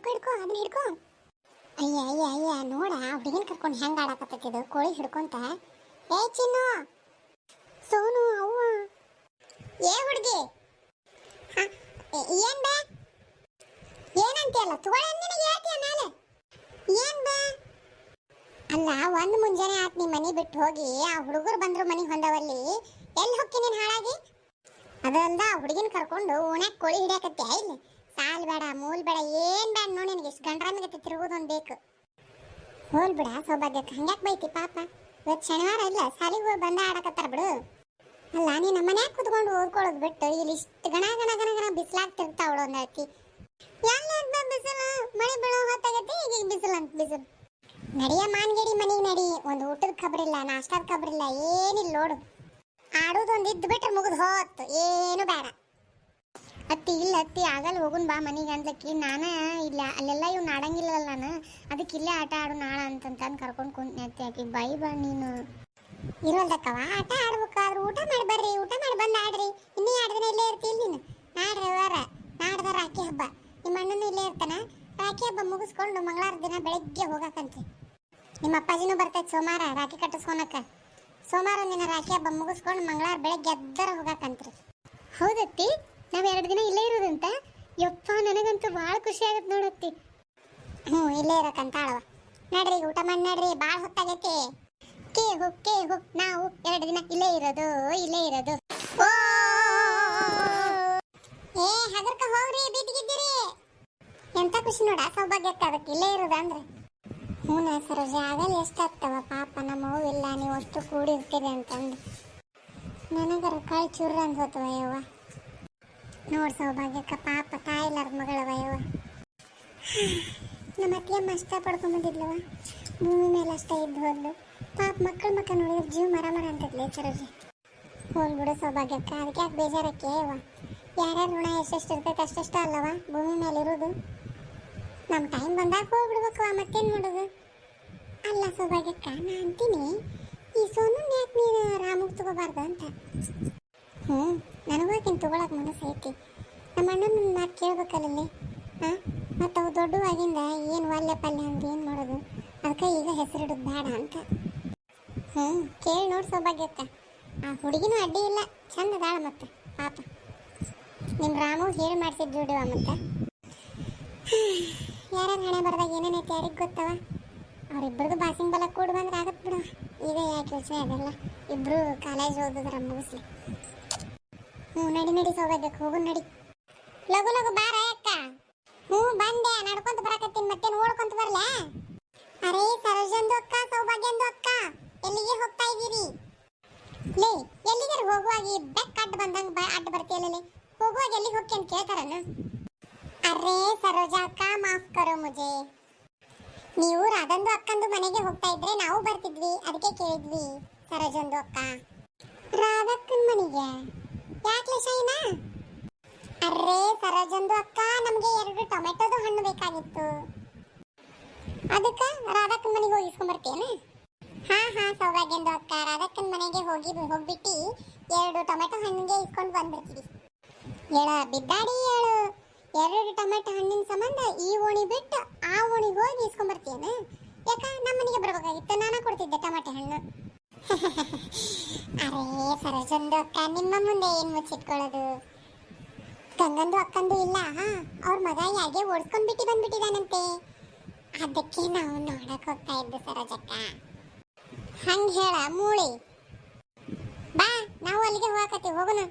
ಹಿಡ್ಕೊ ಅದನ್ನ ಹಿಡ್ಕೊ. ಅಯ್ಯ ಅಯ್ಯ ಅಯ್ಯ ನೋಡ ಹುಡುಗಿನ ಕರ್ಕೊಂಡು ಹೆಂಗ್ ಆಡಕತ್ತಿದ್ದು ಕೋಳಿ ಹಿಡ್ಕೊಂತ. ಏ ಚಿನ್ನು, ಸೋನು ಅವ್ವ, ಏ ಹುಡುಗಿ ಏನ್ ಬೇ ಏನಂತೀಯಲ್ಲ ತಗೊಳ್ಳಿ ನಿನಗೆ ಹೇಳ್ತೀಯ ಮೇಲೆ ಏನ್ ಬೇ. ಅಲ್ಲ ಒಂದು ಮುಂಜಾನೆ ಆತ್ ನೀ ಮನೆ ಬಿಟ್ಟು ಹೋಗಿ ಆ ಹುಡುಗರು ಬಂದ್ರು ಮನೆಗೆ ಹೊಂದವಲ್ಲಿ ಎಲ್ಲಿ ಹೋಗ್ತಿ ನೀನು ಹಾಳಾಗಿ. ಅದಲ್ದ ಹುಡುಗಿನ ಕರ್ಕೊಂಡು ಓಣ್ಯಾಕ ಕೋಳಿ ಹಿಡಿಯಕತ್ತಿ ಇಲ್ಲಿ ಸಾಲ್ ಬೇಡ ಮೂಲ್ ಬೇಡ ಏನ್ ಬೇಡ ನೋಡಿ ನಿನಗೆ ಇಷ್ಟು ಗಂಡ್ರನ್ಗತ್ತೆ ತಿರುಗೋದೊಂದು ಬೇಕು. ಹೋಲ್ ಬಿಡ ಸೌಭಾಗ್ಯಕ್ಕೆ ಹಂಗ್ಯಾಕೆ ಬೈತಿ ಪಾಪ. ಇವತ್ತು ಶನಿವಾರ ಇಲ್ಲ ಸಾಲಿಗೆ ಹೋಗಿ ಬಂದ ಆಡಕತ್ತಾರ ಬಿಡು. ಅಲ್ಲ ನೀನು ಮನ್ಯಾಗ ಕುತ್ಕೊಂಡು ಓದ್ಕೊಳ್ಳೋದು ಬಿಟ್ಟು ಇಲ್ಲಿ ಇಷ್ಟು ಗಣ ಗಣ ಗಣ ಗಣ ಬಿಸಿಲಾಗ್ತಿರ್ತಾವಳು ಒಂದು ಹೇಳ್ತಿ. ಎಲ್ಲ ಬಿಸಿಲು ಮಳೆ ಬೀಳೋ ಹೊತ್ತಾಗತ್ತೆ ಈಗ ಬಿಸಿಲು ಅಂತ ಬಿಸಿಲು. ನಡಿಯ ಮಾನ್ಗೇಡಿ ಮನೆಗೆ ನಡಿ. ಒಂದು ಊಟದ ಖಬರಿಲ್ಲ ನಾಷ್ಟಾದ ಖಬರಿಲ್ಲ ಏನಿಲ್ಲ ನೋಡು. ಆಡೋದೊಂದು ಇದ್ದು ಬಿಟ್ರೆ ಮುಗಿದು ಹೋತ್ತು ಏನು ಬೇಡ. ಅತ್ತಿ ಇಲ್ಲ ಅತ್ತಿ ಆಗಲ್ಲ ಹೋಗುನ್ ಬಾ ಮನೆಗೆ ಅಂದ್ಲಕ್ಕಿ. ನಾನು ಇಲ್ಲ ಅಲ್ಲೆಲ್ಲ ಇವ್ನು ಆಡಂಗಿಲ್ಲಲ್ಲ ನಾನು ಅದಕ್ಕೆ ಇಲ್ಲೇ ಆಟ ಆಡು ನಾಳ ಅಂತಂದು ಕರ್ಕೊಂಡು ಕುಂತ್ನಿ ಆಕಿ ಬೈ ಬಾ ನೀನು ಇರೋಲ್ದಕ್ಕವ. ಆಟ ಆಡ್ಬೇಕಾದ್ರೆ ಊಟ ಮಾಡಿ ಬರ್ರಿ, ಊಟ ಮಾಡಿ ಬಂದು ಆಡ್ರಿ. ಇನ್ನೂ 2 ದಿನ ಇಲ್ಲೇ ಇರ್ತೀವಿ ನೀನು. ನಾಡ್ದ ರಾಖಿ ಹಬ್ಬ ನಿಮ್ಮ ಅಣ್ಣನೂ ಇಲ್ಲೇ ಇರ್ತಾನ. ರಾಖಿ ಹಬ್ಬ ಮುಗಿಸ್ಕೊಂಡು ಮಂಗಳವಾರ ದಿನ ಬೆಳಗ್ಗೆ ಹೋಗಕಂತ್ರಿ. ನಿಮ್ಮ ಅಪ್ಪಾಜಿನೂ ಬರ್ತೈತೆ ಸೋಮವಾರ ರಾಖಿ ಕಟ್ಟಿಸ್ಕೊಳಕ. ಸೋಮವಾರ ದಿನ ರಾಖಿ ಹಬ್ಬ ಮುಗಿಸ್ಕೊಂಡು ಮಂಗಳವಾರ ಬೆಳಗ್ಗೆ ಎದ್ದರ ಹೋಗಕಂತ್ರಿ. ಹೌದತ್ತಿ ನಾವು 2 ದಿನ ಇಲ್ಲೇ ಇರೋದಂತ. ಯಪ್ಪ ನನಗಂತೂ ಭಾಳ ಖುಷಿ ಆಗತ್ತೆ ನೋಡತ್ತಿ. ಇಲ್ಲೇ ಇರಕಂತ ಆಳವ. ನಡ್ರಿ ಊಟ ಮಾಡಿ ನಡ್ರಿ, ಭಾಳ ಹೊತ್ತಾಗೈತಿ. ಕೇ ಹೋ ನಾವು 2 ದಿನ ಇಲ್ಲೇ ಇರೋದು. ಏ ಹಗರ್ಕ ಹೋಗ್ರಿ ಬಿಟ್ಟಿಗಿದ್ದೀರಿ. ಎಂತ ಖುಷಿ ನೋಡ ಸೌಭಾಗ್ಯಕ್ಕೆ ಅದಕ್ಕೆ ಇಲ್ಲೇ ಇರೋದು ಅಂದ್ರೆ. ಹೂನ ಸರೋಜ ಆಗಲ್ಲ ಎಷ್ಟಾಗ್ತವ ಪಾಪ ನಮ್ಮ ಅವ್ವ ಇಲ್ಲ ನೀವು ಅಷ್ಟು ಕೂಡಿರ್ತೀರಿ ಅಂತಂದು ನನಗರ ಕಾಯಿ ಚುರ್ರ ಅನ್ಸೋತವ ಯವ್ವ. ನೋಡ್ ಸೌಭಾಗ್ಯಕ್ಕ ಪಾಪ ತಾಯಿಲಾರ ಮಗಳವ ಯವ್ವ. ನಮ್ಮ ಅತ್ತಿಯಮ್ಮ ಅಷ್ಟ ಪಡ್ಕೊಂಬಂದಿದ್ಲವ, ಭೂಮಿ ಮೇಲೆ ಅಷ್ಟ ಇದ್ದು ಹೋದ್ಲು. ಪಾಪ ಮಕ್ಕಳು ನೋಡಿದ್ರೆ ಜೀವ ಮರ ಅಂತದ್ಲೆ ಸರೋಜಿ. ಹೋಲ್ ಬಿಡು ಸೌಭಾಗ್ಯಕ್ಕ, ಅದಕ್ಕೆ ಯಾಕೆ ಬೇಜಾರಕ್ಕೆ ಯವ್ವ. ಯಾರ್ಯಾರ ಋಣ ಎಷ್ಟೆಷ್ಟು ಇರ್ತೈತೆ ಅಷ್ಟೆಷ್ಟ ಅಲ್ಲವ ಭೂಮಿ ಮೇಲೆ ಇರೋದು. ನಮ್ಮ ಟೈಮ್ ಬಂದಾಗ ಹೋಗ್ಬಿಡ್ಬೇಕವ, ಮತ್ತೇನು ಮಾಡೋದು. ಅಲ್ಲ ಸೌಭಾಗ್ಯಕ್ಕ ನಾ ಅಂತೀನಿ ಈ ಸೋನು ಯಾಕೆ ನೀನು ರಾಮಗ್ ತಗೋಬಾರ್ದು ಅಂತ. ನನಗೂ ಆಕಿನ ತಗೊಳಕ್ ಮನಸ್ಸು ಐತಿ. ನಮ್ಮ ಅಣ್ಣನ ಮಾತು ಕೇಳ್ಬೇಕಲ್ಲಲ್ಲಿ. ಮತ್ತು ಅವು ದೊಡ್ಡವಾಗಿಂದ ಏನು ಒಲ್ಲೆ ಪಲ್ಯ ಅಂತ ಏನು ಮಾಡೋದು. ಅದಕ್ಕೆ ಈಗ ಹೆಸರಿಡೋದು ಬೇಡ ಅಂತ. ಕೇಳಿ ನೋಡಿ ಸೌಭಾಗ್ಯಕ್ಕ. ಆ ಹುಡುಗಿನೂ ಅಡ್ಡಿ ಇಲ್ಲ, ಚಂದ ಅದಾಳ. ಮತ್ತೆ ಪಾಪ ನಿಮ್ಮ ರಾಮು ಹೇಳಿ ಮಾಡಿಸಿದ್ ಜೋಡಿವ. ಮತ್ತೆ ಯಾರ್ಯಾರ ಹಣೆ ಬರ್ದಾಗ ಏನೇನೈತೆ ಯಾರಿಗೆ ಗೊತ್ತವ. ಅವರಿಬ್ಬರದು ಬಾಸಿಂಗ್ ಬಲ ಕೂಡಿ ಬಂದ್ರೆ ಆಗತ್ತೆ ಬಿಡು. ಈಗ ಯಾಕೆ ಯೋಚನೆ ಅದೆಲ್ಲ, ಇಬ್ಬರು ಕಾಲೇಜ್ ಓದಿದ್ರ ಮುಗಿಸ್ಲಿ. ನಡಿ ಸೌಭಾಗ್ಯಕ್ಕೆ ಹೋಗು ನಡಿ. ಲಗು ಬಾರ ಅಕ್ಕ. ಬಂದೆ ನಡ್ಕೊಂತ ಬರಕತ್ತೀನಿ, ಮತ್ತೆ ಓಡ್ಕೊಂತ ಬರ್ಲ. ಅರೇ ಸರೋಜಂದು ಅಕ್ಕ, ಸೌಭಾಗ್ಯಂದು ಅಕ್ಕ, ಎಲ್ಲಿಗೆ ಹೋಗ್ತಾ ಇದ್ದೀರಿ? ಲೇ ಎಲ್ಲಿಗಾರ ಹೋಗುವಾಗ ಬೆಕ್ ಅಡ್ಡ ಬಂದಂಗೆ ಅಡ್ಡ ಬರ್ತೀಯಲ್ಲ. ಹೋಗುವಾಗ ಎಲ್ಲಿಗೆ ಹೋಗ್ತಿ ಅಂತ ಕೇಳ್ತಾರನ. ಅರೇ ಸರೋಜಾ ಅಕ್ಕ ಮಾಫ್ ಕರೋ ಮುಜೆ. ನೀವು ರಾಧಂದು ಅಕ್ಕಂದು ಮನೆಗೆ ಹೋಗ್ತಾ ಇದ್ರೆ ನಾವು ಬರ್ತಿದ್ವಿ, ಅದಕ್ಕೆ ಕೇಳಿದ್ವಿ. ಸರೋಜಂದು ಅಕ್ಕ ರಾಧಕ್ಕನ ಮನೆಗೆ ಯಾಕೆ ಶೈನಾ? ಅರೇ ಸರೋಜಂದು ಅಕ್ಕ ನಮಗೆ 2 ಟೊಮೆಟೊದು ಹಣ್ಣು ಬೇಕಾಗಿತ್ತು, ಅದಕ್ಕೆ ರಾಧಕ್ಕನ ಮನೆಗೆ ಹೋಗಿಸ್ಕೊಂಡ್ಬರ್ತೇನೆ. ಹಾ ಸೌಭಾಗ್ಯಂದು ಅಕ್ಕ ರಾಧಕ್ಕನ ಮನೆಗೆ ಹೋಗ್ಬಿಟ್ಟು 2 ಟೊಮೆಟೊ ಹಣ್ಣಿಗೆ ಇಸ್ಕೊಂಡು ಬಂದ್ಬಿಡ್ತೀವಿ. ಹೇಳ ಬಿದ್ದಾಡಿ ಹೇಳು. 2 ಟೊಮೆಟೊ ಹಣ್ಣಿನ ಸಂಬಂಧ ಈ ಓಣಿ ಬಿಟ್ಟು ಆ ಓಣಿಗೆ ಹೋಗಿ ಇಸ್ಕೊಂಡ್ಬರ್ತೀಯನ. ಯಾಕ ನಮ್ಮ ಮನೆಗೆ ಬರ್ಬೇಕಾಗಿತ್ತು, ನಾನು ಕೊಡ್ತಿದ್ದೆ ಟೊಮೆಟೊ ಹಣ್ಣು. ಅರೇ ಸರೋಜಂದು ಅಕ್ಕ ನಿಮ್ಮ ಮುಂದೆ ಏನು ಮುಚ್ಚಿಟ್ಕೊಳ್ಳೋದು. ಗಂಗಂದು ಅಕ್ಕಂದು ಇಲ್ಲ, ಅವ್ರ ಮಗ ಯಾಕೆ ಓಡಿಸ್ಕೊಂಡ್ಬಿಟ್ಟು ಬಂದ್ಬಿಟ್ಟಿದಾನಂತೆ. ಅದಕ್ಕೆ ನಾವು ನೋಡಕ್ ಹೋಗ್ತಾ ಇದ್ದು ಸರೋಜಕ್ಕ. ಹಂಗೆ ಹೇಳ ಮೂಳಿ. ಬಾ ನಾವು ಅಲ್ಲಿಗೆ ಹೋಗಕತ್ತೀವಿ, ಹೋಗೋಣ.